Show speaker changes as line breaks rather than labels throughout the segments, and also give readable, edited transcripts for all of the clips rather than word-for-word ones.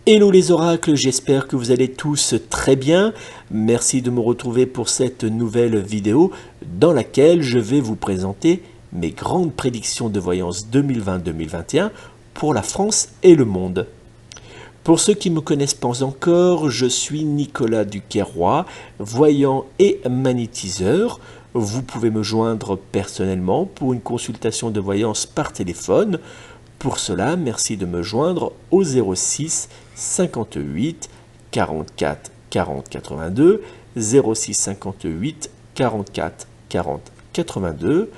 Hello les oracles, j'espère que vous allez tous très bien. Merci de me retrouver pour cette nouvelle vidéo dans laquelle je vais vous présenter mes grandes prédictions de voyance 2020-2021 pour la France et le monde. Pour ceux qui ne me connaissent pas encore, je suis Nicolas Duquerroy, voyant et magnétiseur. Vous pouvez me joindre personnellement pour une consultation de voyance par téléphone. Pour cela, merci de me joindre au 06 58 44 40 82, 06 58 44 40 82,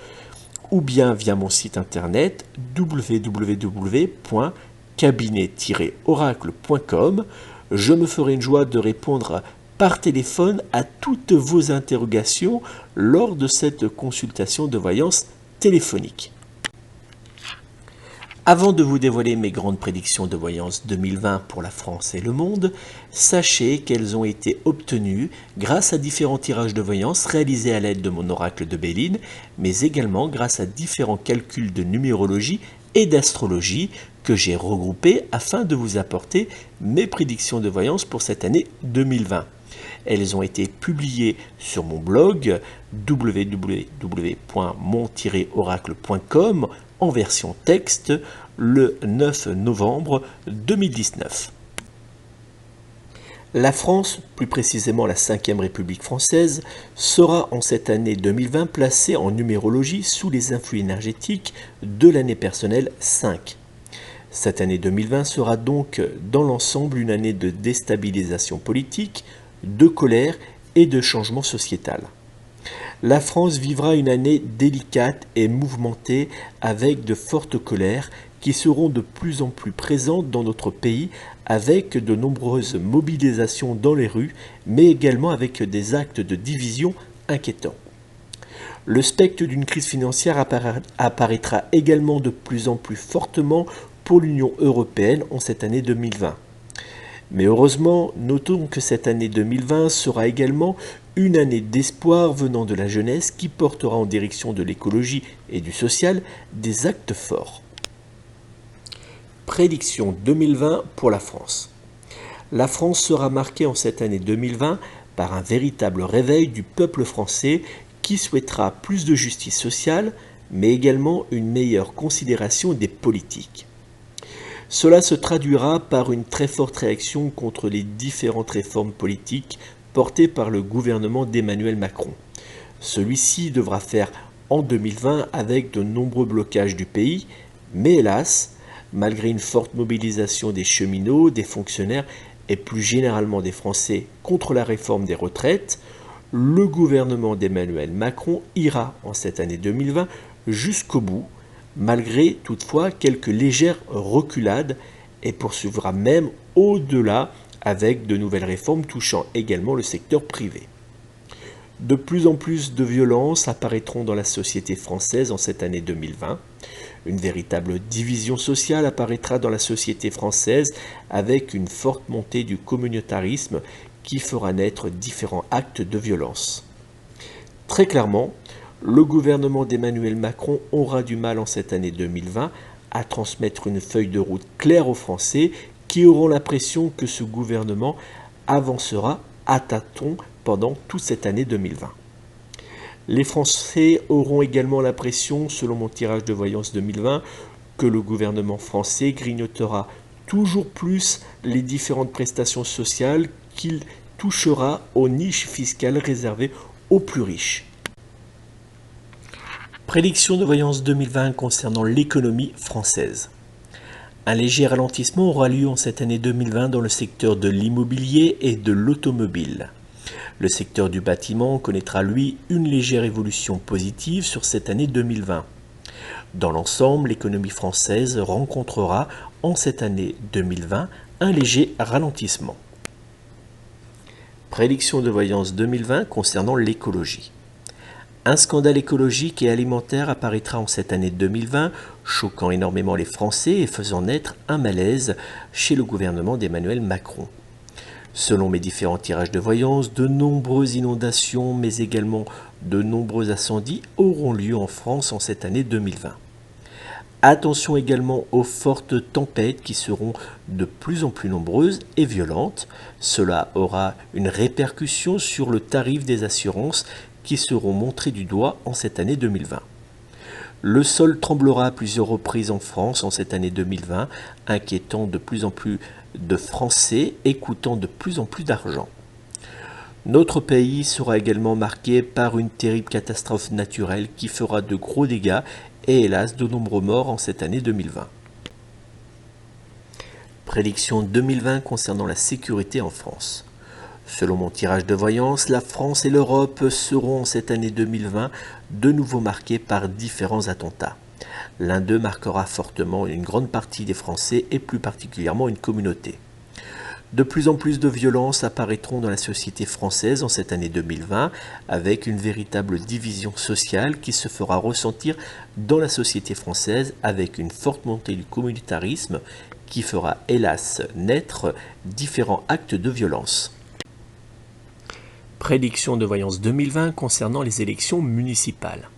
ou bien via mon site internet www.cabinet-oracle.com. Je me ferai une joie de répondre par téléphone à toutes vos interrogations lors de cette consultation de voyance téléphonique. Avant de vous dévoiler mes grandes prédictions de voyance 2020 pour la France et le monde, sachez qu'elles ont été obtenues grâce à différents tirages de voyance réalisés à l'aide de mon oracle de Béline, mais également grâce à différents calculs de numérologie et d'astrologie que j'ai regroupés afin de vous apporter mes prédictions de voyance pour cette année 2020. Elles ont été publiées sur mon blog www.mon-oracle.com en version texte le 9 novembre 2019. La France, plus précisément la 5e République française, sera en cette année 2020 placée en numérologie sous les influx énergétiques de l'année personnelle 5. Cette année 2020 sera donc dans l'ensemble une année de déstabilisation politique, de colère et de changement sociétal. La France vivra une année délicate et mouvementée avec de fortes colères qui seront de plus en plus présentes dans notre pays avec de nombreuses mobilisations dans les rues, mais également avec des actes de division inquiétants. Le spectre d'une crise financière apparaîtra également de plus en plus fortement pour l'Union européenne en cette année 2020. Mais heureusement, notons que cette année 2020 sera également une année d'espoir venant de la jeunesse qui portera en direction de l'écologie et du social des actes forts. Prédiction 2020 pour la France. La France sera marquée en cette année 2020 par un véritable réveil du peuple français qui souhaitera plus de justice sociale, mais également une meilleure considération des politiques. Cela se traduira par une très forte réaction contre les différentes réformes politiques portées par le gouvernement d'Emmanuel Macron. Celui-ci devra faire en 2020 avec de nombreux blocages du pays, mais hélas, malgré une forte mobilisation des cheminots, des fonctionnaires et plus généralement des Français contre la réforme des retraites, le gouvernement d'Emmanuel Macron ira en cette année 2020 jusqu'au bout, malgré toutefois quelques légères reculades, et poursuivra même au-delà avec de nouvelles réformes touchant également le secteur privé. De plus en plus de violences apparaîtront dans la société française en cette année 2020. Une véritable division sociale apparaîtra dans la société française avec une forte montée du communautarisme qui fera naître différents actes de violence. Très clairement, le gouvernement d'Emmanuel Macron aura du mal en cette année 2020 à transmettre une feuille de route claire aux Français qui auront l'impression que ce gouvernement avancera à tâtons pendant toute cette année 2020. Les Français auront également l'impression, selon mon tirage de voyance 2020, que le gouvernement français grignotera toujours plus les différentes prestations sociales qu'il touchera aux niches fiscales réservées aux plus riches. Prédiction de voyance 2020 concernant l'économie française. Un léger ralentissement aura lieu en cette année 2020 dans le secteur de l'immobilier et de l'automobile. Le secteur du bâtiment connaîtra lui une légère évolution positive sur cette année 2020. Dans l'ensemble, l'économie française rencontrera en cette année 2020 un léger ralentissement. Prédiction de voyance 2020 concernant l'écologie. Un scandale écologique et alimentaire apparaîtra en cette année 2020, choquant énormément les Français et faisant naître un malaise chez le gouvernement d'Emmanuel Macron. Selon mes différents tirages de voyance, de nombreuses inondations, mais également de nombreux incendies auront lieu en France en cette année 2020. Attention également aux fortes tempêtes qui seront de plus en plus nombreuses et violentes. Cela aura une répercussion sur le tarif des assurances qui seront montrés du doigt en cette année 2020. Le sol tremblera à plusieurs reprises en France en cette année 2020, inquiétant de plus en plus de Français et coûtant de plus en plus d'argent. Notre pays sera également marqué par une terrible catastrophe naturelle qui fera de gros dégâts et hélas de nombreux morts en cette année 2020. Prédiction 2020 concernant la sécurité en France. Selon mon tirage de voyance, la France et l'Europe seront en cette année 2020 de nouveau marquées par différents attentats. L'un d'eux marquera fortement une grande partie des Français et plus particulièrement une communauté. De plus en plus de violences apparaîtront dans la société française en cette année 2020, avec une véritable division sociale qui se fera ressentir dans la société française avec une forte montée du communautarisme qui fera hélas naître différents actes de violence. Prédiction de voyance 2020 concernant les élections municipales.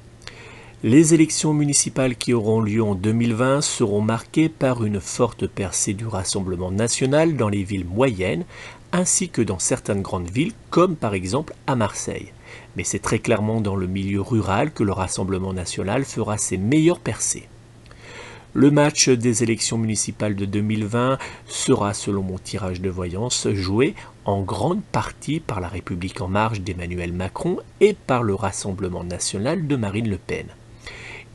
Les élections municipales qui auront lieu en 2020 seront marquées par une forte percée du Rassemblement national dans les villes moyennes ainsi que dans certaines grandes villes comme par exemple à Marseille. Mais c'est très clairement dans le milieu rural que le Rassemblement national fera ses meilleures percées. Le match des élections municipales de 2020 sera, selon mon tirage de voyance, joué en grande partie par la République en marche d'Emmanuel Macron et par le Rassemblement national de Marine Le Pen.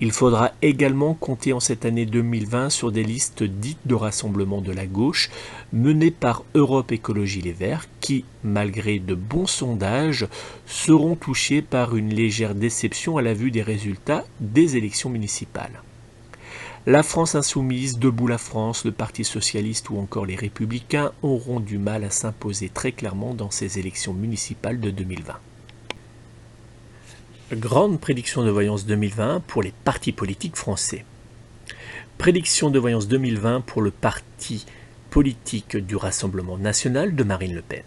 Il faudra également compter en cette année 2020 sur des listes dites de rassemblement de la gauche menées par Europe Écologie Les Verts qui, malgré de bons sondages, seront touchées par une légère déception à la vue des résultats des élections municipales. La France insoumise, Debout la France, le Parti socialiste ou encore les Républicains auront du mal à s'imposer très clairement dans ces élections municipales de 2020. Grande prédiction de voyance 2020 pour les partis politiques français. Prédiction de voyance 2020 pour le parti politique du Rassemblement national de Marine Le Pen.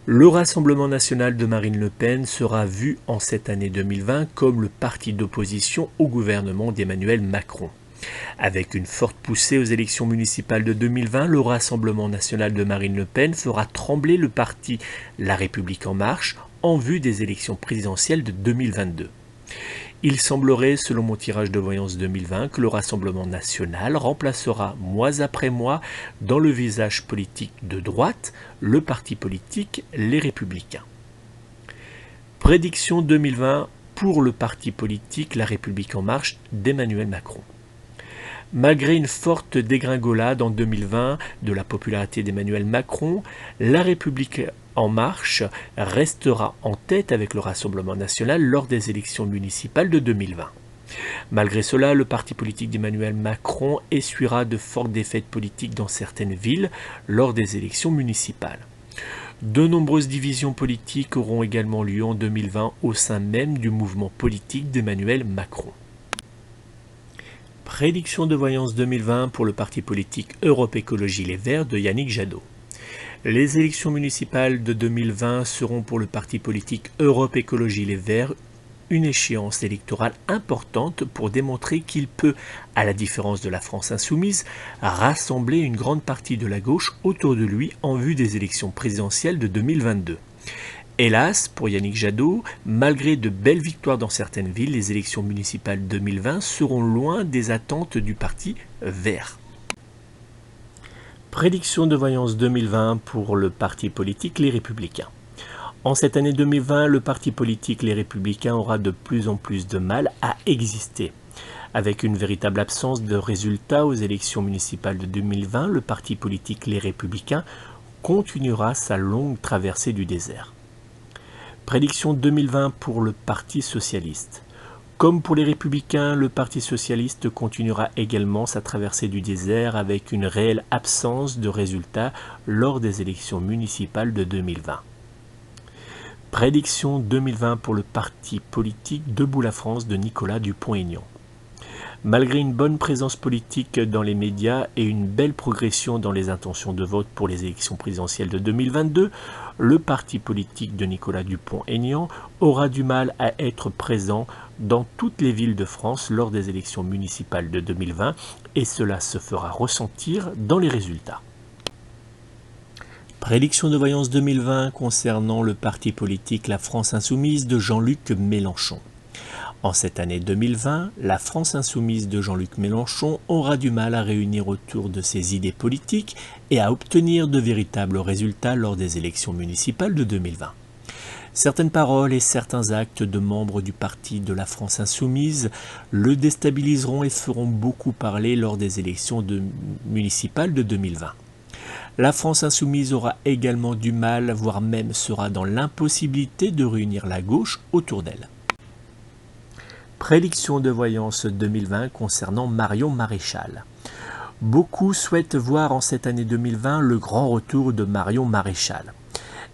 Le Rassemblement national de Marine Le Pen sera vu en cette année 2020 comme le parti d'opposition au gouvernement d'Emmanuel Macron. Avec une forte poussée aux élections municipales de 2020, le Rassemblement national de Marine Le Pen fera trembler le parti La République en marche en vue des élections présidentielles de 2022. Il semblerait, selon mon tirage de voyance 2020, que le Rassemblement national remplacera mois après mois dans le visage politique de droite le parti politique Les Républicains. Prédiction 2020 pour le parti politique La République en marche d'Emmanuel Macron. Malgré une forte dégringolade en 2020 de la popularité d'Emmanuel Macron, La République en marche restera en tête avec le Rassemblement national lors des élections municipales de 2020. Malgré cela, le parti politique d'Emmanuel Macron essuiera de fortes défaites politiques dans certaines villes lors des élections municipales. De nombreuses divisions politiques auront également lieu en 2020 au sein même du mouvement politique d'Emmanuel Macron. Prédiction de voyance 2020 pour le parti politique Europe Écologie Les Verts de Yannick Jadot. Les élections municipales de 2020 seront pour le parti politique Europe Écologie Les Verts une échéance électorale importante pour démontrer qu'il peut, à la différence de la France insoumise, rassembler une grande partie de la gauche autour de lui en vue des élections présidentielles de 2022. Hélas, pour Yannick Jadot, malgré de belles victoires dans certaines villes, les élections municipales 2020 seront loin des attentes du parti vert. Prédiction de voyance 2020 pour le parti politique Les Républicains. En cette année 2020, le parti politique Les Républicains aura de plus en plus de mal à exister. Avec une véritable absence de résultats aux élections municipales de 2020, le parti politique Les Républicains continuera sa longue traversée du désert. Prédiction 2020 pour le Parti socialiste. Comme pour les Républicains, le Parti socialiste continuera également sa traversée du désert avec une réelle absence de résultats lors des élections municipales de 2020. Prédiction 2020 pour le parti politique Debout la France de Nicolas Dupont-Aignan. Malgré une bonne présence politique dans les médias et une belle progression dans les intentions de vote pour les élections présidentielles de 2022, le parti politique de Nicolas Dupont-Aignan aura du mal à être présent dans toutes les villes de France lors des élections municipales de 2020 et cela se fera ressentir dans les résultats. Prédiction de voyance 2020 concernant le parti politique La France Insoumise de Jean-Luc Mélenchon. En cette année 2020, la France Insoumise de Jean-Luc Mélenchon aura du mal à réunir autour de ses idées politiques et à obtenir de véritables résultats lors des élections municipales de 2020. Certaines paroles et certains actes de membres du parti de la France Insoumise le déstabiliseront et feront beaucoup parler lors des élections municipales de 2020. La France Insoumise aura également du mal, voire même sera dans l'impossibilité de réunir la gauche autour d'elle. Prédiction de voyance 2020 concernant Marion Maréchal. Beaucoup souhaitent voir en cette année 2020 le grand retour de Marion Maréchal.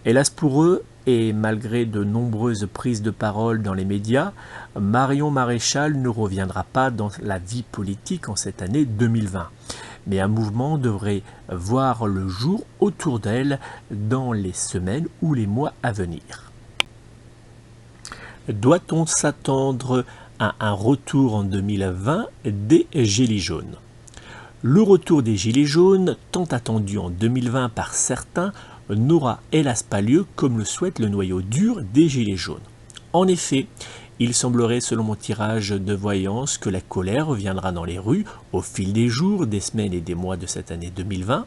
Hélas pour eux, et malgré de nombreuses prises de parole dans les médias, Marion Maréchal ne reviendra pas dans la vie politique en cette année 2020. Mais un mouvement devrait voir le jour autour d'elle dans les semaines ou les mois à venir. Doit-on s'attendre à un retour en 2020 des Gilets jaunes? Le retour des Gilets jaunes, tant attendu en 2020 par certains, n'aura hélas pas lieu comme le souhaite le noyau dur des Gilets jaunes. En effet, il semblerait selon mon tirage de voyance que la colère reviendra dans les rues au fil des jours, des semaines et des mois de cette année 2020.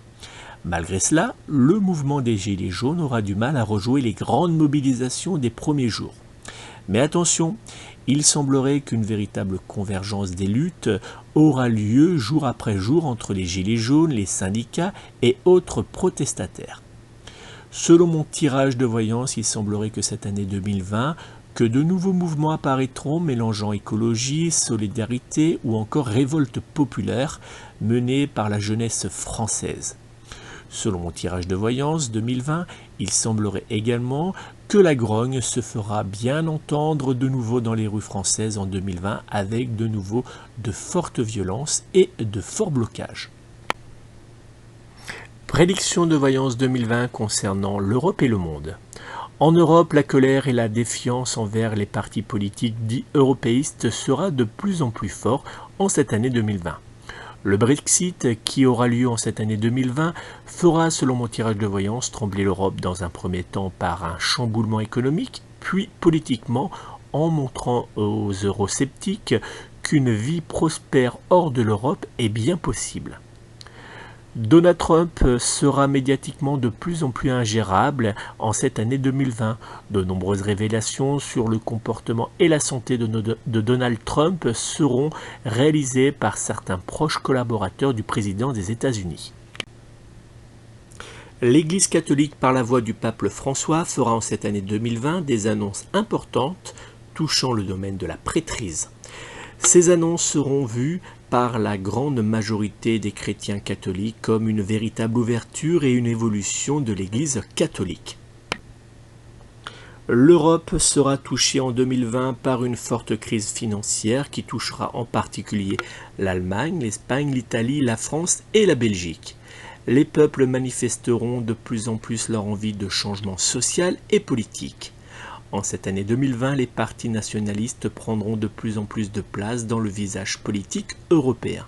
Malgré cela, le mouvement des Gilets jaunes aura du mal à rejouer les grandes mobilisations des premiers jours. Mais attention, il semblerait qu'une véritable convergence des luttes aura lieu jour après jour entre les Gilets jaunes, les syndicats et autres protestataires. Selon mon tirage de voyance, il semblerait que cette année 2020, que de nouveaux mouvements apparaîtront mélangeant écologie, solidarité ou encore révolte populaire menée par la jeunesse française. Selon mon tirage de voyance 2020, il semblerait également que la grogne se fera bien entendre de nouveau dans les rues françaises en 2020 avec de nouveau de fortes violences et de forts blocages. Prédiction de voyance 2020 concernant l'Europe et le monde. En Europe, la colère et la défiance envers les partis politiques dits européistes sera de plus en plus fort en cette année 2020. Le Brexit, qui aura lieu en cette année 2020, fera, selon mon tirage de voyance, trembler l'Europe dans un premier temps par un chamboulement économique, puis politiquement en montrant aux eurosceptiques qu'une vie prospère hors de l'Europe est bien possible. Donald Trump sera médiatiquement de plus en plus ingérable en cette année 2020. De nombreuses révélations sur le comportement et la santé de Donald Trump seront réalisées par certains proches collaborateurs du président des États-Unis. L'Église catholique, par la voix du pape François, fera en cette année 2020 des annonces importantes touchant le domaine de la prêtrise. Ces annonces seront vues par la grande majorité des chrétiens catholiques comme une véritable ouverture et une évolution de l'Église catholique. L'Europe sera touchée en 2020 par une forte crise financière qui touchera en particulier l'Allemagne, l'Espagne, l'Italie, la France et la Belgique. Les peuples manifesteront de plus en plus leur envie de changement social et politique. En cette année 2020, les partis nationalistes prendront de plus en plus de place dans le visage politique européen.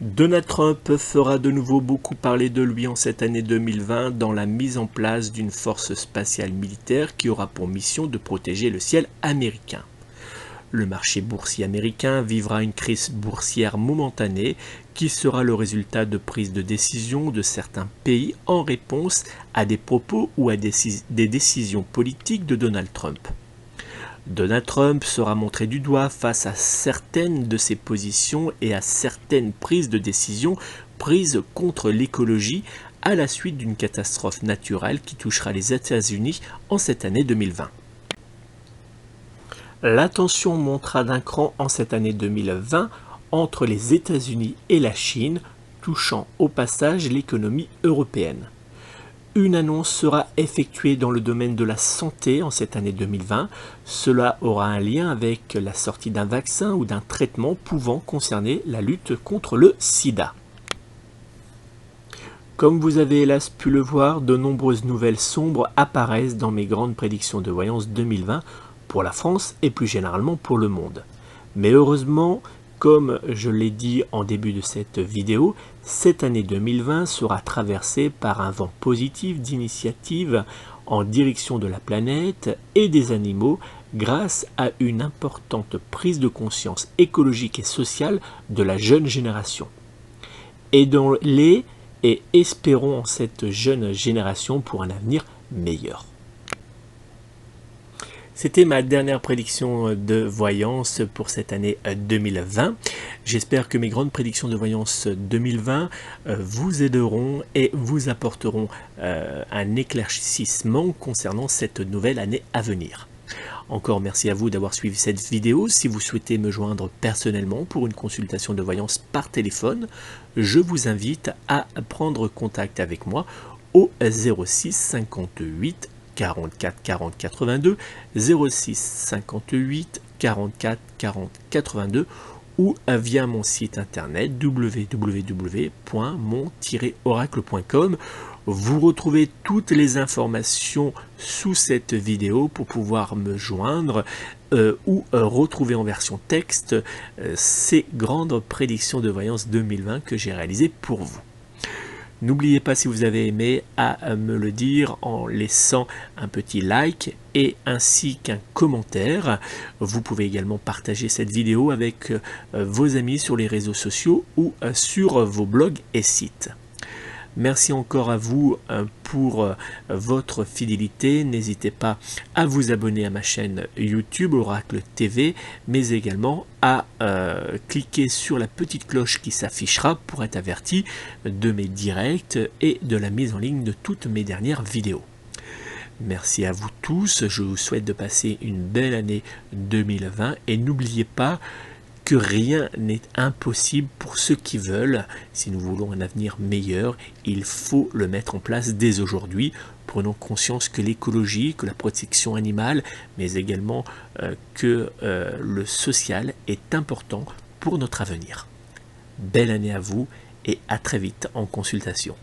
Donald Trump fera de nouveau beaucoup parler de lui en cette année 2020 dans la mise en place d'une force spatiale militaire qui aura pour mission de protéger le ciel américain. Le marché boursier américain vivra une crise boursière momentanée qui sera le résultat de prises de décision de certains pays en réponse à des propos ou à des décisions politiques de Donald Trump. Donald Trump sera montré du doigt face à certaines de ses positions et à certaines prises de décision prises contre l'écologie à la suite d'une catastrophe naturelle qui touchera les États-Unis en cette année 2020. La tension montera d'un cran en cette année 2020 entre les États-Unis et la Chine, touchant au passage l'économie européenne. Une annonce sera effectuée dans le domaine de la santé en cette année 2020. Cela aura un lien avec la sortie d'un vaccin ou d'un traitement pouvant concerner la lutte contre le sida. Comme vous avez hélas pu le voir, de nombreuses nouvelles sombres apparaissent dans mes grandes prédictions de voyance 2020 pour la France et plus généralement pour le monde. Mais heureusement, comme je l'ai dit en début de cette vidéo, cette année 2020 sera traversée par un vent positif d'initiatives en direction de la planète et des animaux grâce à une importante prise de conscience écologique et sociale de la jeune génération. Aidons-les et espérons en cette jeune génération pour un avenir meilleur. C'était ma dernière prédiction de voyance pour cette année 2020. J'espère que mes grandes prédictions de voyance 2020 vous aideront et vous apporteront un éclaircissement concernant cette nouvelle année à venir. Encore merci à vous d'avoir suivi cette vidéo. Si vous souhaitez me joindre personnellement pour une consultation de voyance par téléphone, je vous invite à prendre contact avec moi au 06 58 44 40 82, 06 58 44 40 82 ou via mon site internet www.mon-oracle.com. Vous retrouvez toutes les informations sous cette vidéo pour pouvoir me joindre ou retrouver en version texte ces grandes prédictions de voyance 2020 que j'ai réalisées pour vous. N'oubliez pas, si vous avez aimé, à me le dire en laissant un petit like et ainsi qu'un commentaire. Vous pouvez également partager cette vidéo avec vos amis sur les réseaux sociaux ou sur vos blogs et sites. Merci encore à vous pour votre fidélité. N'hésitez pas à vous abonner à ma chaîne YouTube Oracle TV, mais également à cliquer sur la petite cloche qui s'affichera pour être averti de mes directs et de la mise en ligne de toutes mes dernières vidéos. Merci à vous tous, je vous souhaite de passer une belle année 2020 et n'oubliez pas que rien n'est impossible pour ceux qui veulent. Si nous voulons un avenir meilleur, il faut le mettre en place dès aujourd'hui. Prenons conscience que l'écologie, que la protection animale, mais également que le social est important pour notre avenir. Belle année à vous et à très vite en consultation.